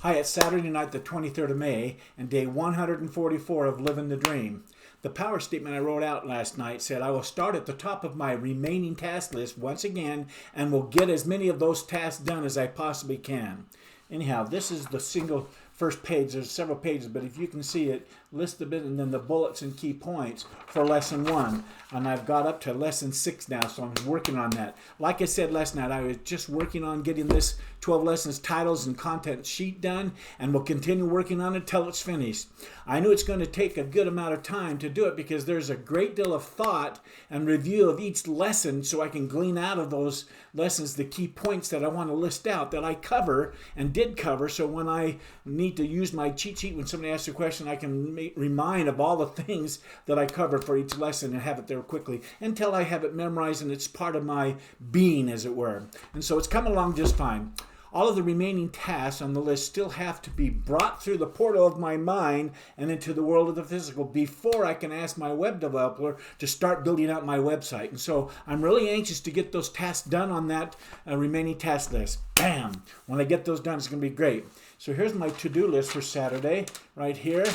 Hi, it's Saturday night, the 23rd of May, and day 144 of Living the Dream. The power statement I wrote out last night said, I will start at the top of my remaining task list once again and will get as many of those tasks done as I possibly can. Anyhow, this is the single first page. There's several pages, but if you can see it, list the bit and then the bullets and key points for lesson 1. And I've got up to lesson 6 now, so I'm working on that. Like I said last night, I was just working on getting this 12 lessons titles and content sheet done, and we'll continue working on it till it's finished. I knew it's going to take a good amount of time to do it because there's a great deal of thought and review of each lesson, so I can glean out of those lessons the key points that I want to list out that I cover and did cover, so when I need to use my cheat sheet when somebody asks a question, I can remind of all the things that I covered for each lesson and have it there quickly until I have it memorized and it's part of my being, as it were. And so it's come along just fine. All of the remaining tasks on the list still have to be brought through the portal of my mind and into the world of the physical before I can ask my web developer to start building out my website. And so I'm really anxious to get those tasks done on that remaining task list. Bam! When I get those done, it's going to be great. So here's my to-do list for Saturday right here.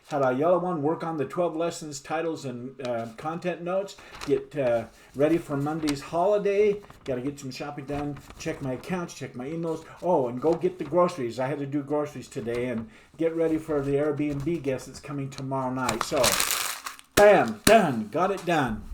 Had a yellow one, work on the 12 lessons, titles, and content notes. Get ready for Monday's holiday. Got to get some shopping done. Check my accounts, check my emails. Oh, and go get the groceries. I had to do groceries today. And get ready for the Airbnb guest that's coming tomorrow night. So, bam, done. Got it done.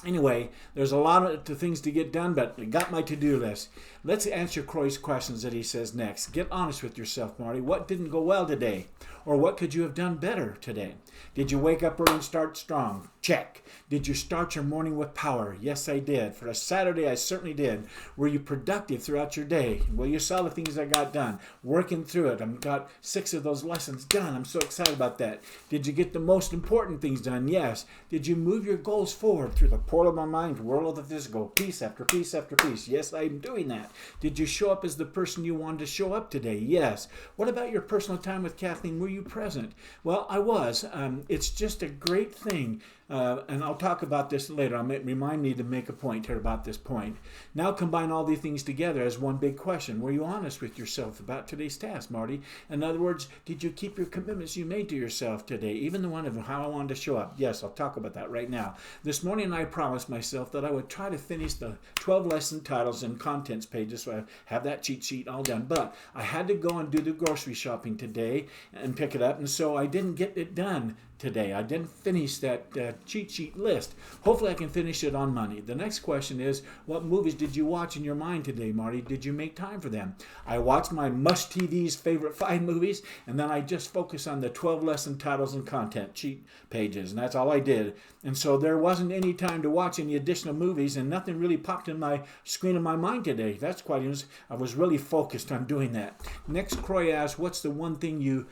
Anyway, there's a lot of things to get done, but I got my to-do list. Let's answer Croy's questions that he says next. Get honest with yourself, Marty. What didn't go well today? Or what could you have done better today? Did you wake up early and start strong? Check. Did you start your morning with power? Yes, I did. For a Saturday, I certainly did. Were you productive throughout your day? Well, you saw the things I got done. Working through it. I've got 6 of those lessons done. I'm so excited about that. Did you get the most important things done? Yes. Did you move your goals forward through the portal of my mind, world of the physical, piece after piece after piece? Yes, I'm doing that. Did you show up as the person you wanted to show up today? Yes. What about your personal time with Kathleen? Were you present? Well, I was. It's just a great thing. And I'll talk about this later. Remind me to make a point here about this point. Now combine all these things together as one big question. Were you honest with yourself about today's task, Marty? In other words, did you keep your commitments you made to yourself today, even the one of how I wanted to show up? Yes, I'll talk about that right now. This morning I promised myself that I would try to finish the 12 lesson titles and contents pages, so I have that cheat sheet all done. But I had to go and do the grocery shopping today and pick it up, and so I didn't get it done today. I didn't finish that cheat sheet list. Hopefully I can finish it on Monday. The next question is, what movies did you watch in your mind today, Marty? Did you make time for them? I watched my must-TV's favorite 5 movies, and then I just focused on the 12 lesson titles and content cheat pages, and that's all I did. And so there wasn't any time to watch any additional movies, and nothing really popped in my screen of my mind today. That's quite interesting. I was really focused on doing that. Next, Croy asked, what's the one thing you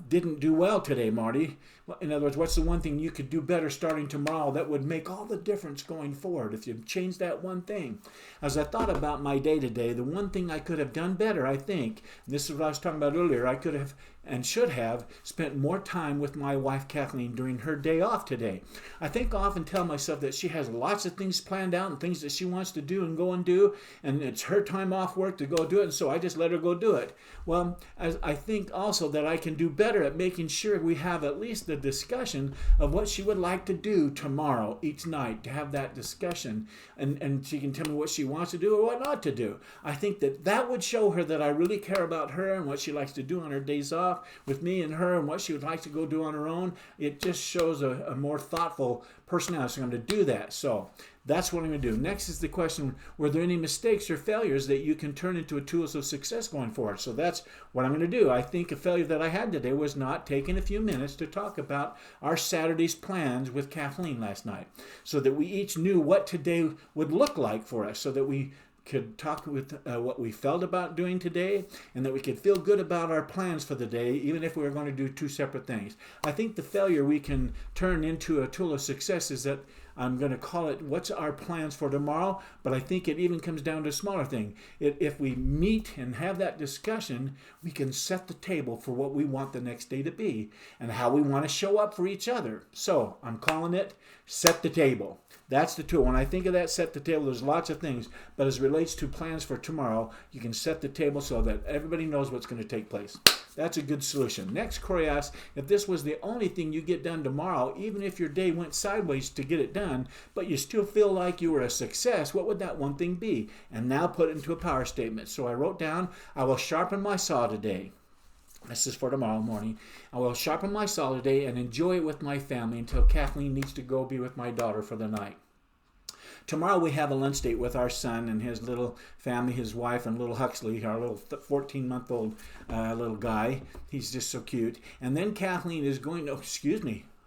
didn't do well today, Marty? In other words, what's the one thing you could do better starting tomorrow that would make all the difference going forward if you change that one thing? As I thought about my day today, the one thing I could have done better, I think, and this is what I was talking about earlier, I could have and should have spent more time with my wife Kathleen during her day off today. I think I often tell myself that she has lots of things planned out and things that she wants to do and go and do, and it's her time off work to go do it, and so I just let her go do it. Well, I think also that I can do better at making sure we have at least the discussion of what she would like to do tomorrow each night, to have that discussion, and she can tell me what she wants to do or what not to do. I think that would show her that I really care about her and what she likes to do on her days off with me and her and what she would like to go do on her own. It just shows a more thoughtful personality. So I'm going to do that. So that's what I'm going to do. Next is the question, were there any mistakes or failures that you can turn into a tools of success going forward? So that's what I'm going to do. I think a failure that I had today was not taking a few minutes to talk about our Saturday's plans with Kathleen last night, so that we each knew what today would look like for us, so that we could talk with what we felt about doing today, and that we could feel good about our plans for the day, even if we were going to do 2 separate things. I think the failure we can turn into a tool of success is that I'm going to call it, what's our plans for tomorrow? But I think it even comes down to a smaller thing. If we meet and have that discussion, we can set the table for what we want the next day to be and how we want to show up for each other. So I'm calling it Set the Table. That's the tool. When I think of that, set the table, there's lots of things. But as it relates to plans for tomorrow, you can set the table so that everybody knows what's going to take place. That's a good solution. Next, Corey asks, if this was the only thing you get done tomorrow, even if your day went sideways to get it done, but you still feel like you were a success, what would that one thing be? And now put it into a power statement. So I wrote down, I will sharpen my saw today. This is for tomorrow morning. I will sharpen my saw today and enjoy it with my family until Kathleen needs to go be with my daughter for the night. Tomorrow we have a lunch date with our son and his little family, his wife and little Huxley, our little 14-month-old little guy. He's just so cute. And then Kathleen is going to,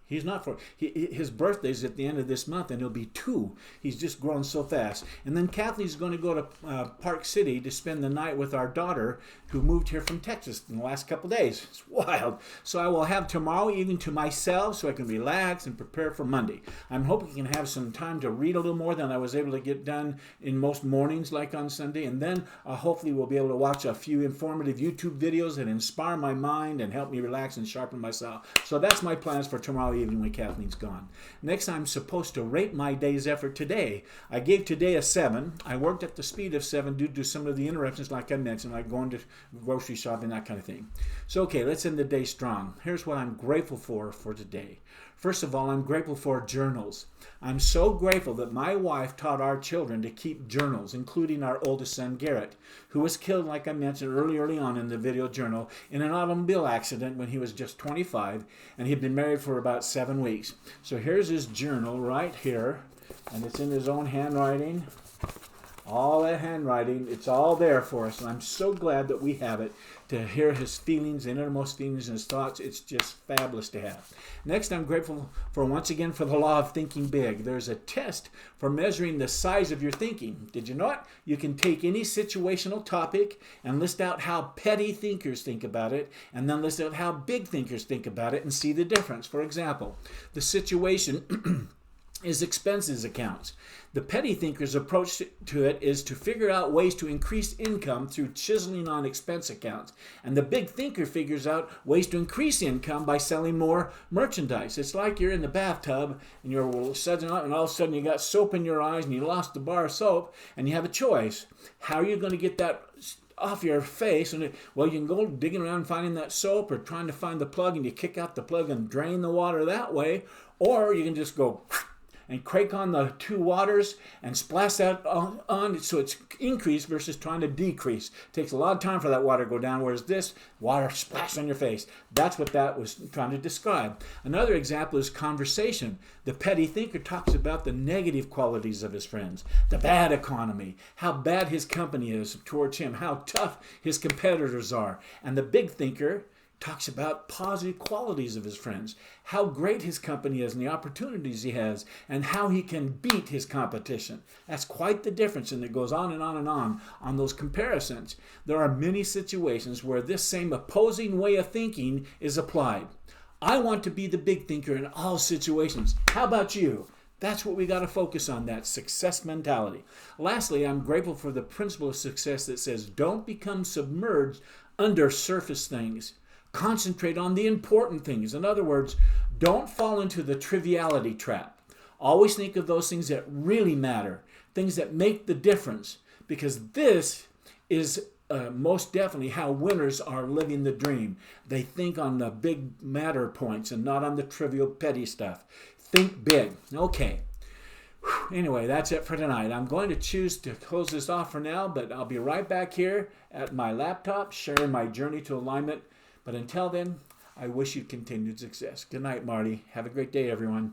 he's not his birthday's at the end of this month and he'll be 2. He's just grown so fast. And then Kathleen's going to go to Park City to spend the night with our daughter who moved here from Texas in the last couple of days. It's wild. So I will have tomorrow evening to myself so I can relax and prepare for Monday. I'm hoping I can have some time to read a little more than I was able to get done in most mornings like on Sunday. And then hopefully we'll be able to watch a few informative YouTube videos that inspire my mind and help me relax and sharpen myself. So that's my plans for tomorrow evening when Kathleen's gone. Next, I'm supposed to rate my day's effort today. I gave today a 7. I worked at the speed of 7 due to some of the interruptions like I mentioned, like going to grocery shopping, that kind of thing. So, okay, let's end the day strong. Here's what I'm grateful for today. First of all, I'm grateful for journals. I'm so grateful that my wife taught our children to keep journals, including our oldest son, Garrett, who was killed, like I mentioned early on in the video journal, in an automobile accident when he was just 25, and he'd been married for about 7 weeks. So here's his journal right here, and it's in his own handwriting. All that handwriting, it's all there for us, and I'm so glad that we have it to hear his feelings, innermost feelings and his thoughts. It's just fabulous to have. Next, I'm grateful for, once again, for the law of thinking big. There's a test for measuring the size of your thinking. Did you know it? You can take any situational topic and list out how petty thinkers think about it, and then list out how big thinkers think about it and see the difference. For example, the situation is expenses accounts. The petty thinker's approach to it is to figure out ways to increase income through chiseling on expense accounts. And the big thinker figures out ways to increase income by selling more merchandise. It's like you're in the bathtub and you're sudsing up and all of a sudden you got soap in your eyes and you lost the bar of soap and you have a choice. How are you going to get that off your face? And well, you can go digging around finding that soap or trying to find the plug and you kick out the plug and drain the water that way. Or you can just go and crank on the 2 waters and splash that on so it's increased versus trying to decrease. It takes a lot of time for that water to go down, whereas this water splash on your face. That's what that was trying to describe. Another example is conversation. The petty thinker talks about the negative qualities of his friends, the bad economy, how bad his company is towards him, how tough his competitors are. And the big thinker talks about positive qualities of his friends, how great his company is and the opportunities he has, and how he can beat his competition. That's quite the difference, and it goes on and on and on those comparisons. There are many situations where this same opposing way of thinking is applied. I want to be the big thinker in all situations. How about you? That's what we got to focus on, that success mentality. Lastly, I'm grateful for the principle of success that says don't become submerged under surface things. Concentrate on the important things. In other words, don't fall into the triviality trap. Always think of those things that really matter, things that make the difference, because this is most definitely how winners are living the dream. They think on the big matter points and not on the trivial petty stuff. Think big. Okay. Anyway, that's it for tonight. I'm going to choose to close this off for now, but I'll be right back here at my laptop sharing my journey to alignment. But until then, I wish you continued success. Good night, Marty. Have a great day, everyone.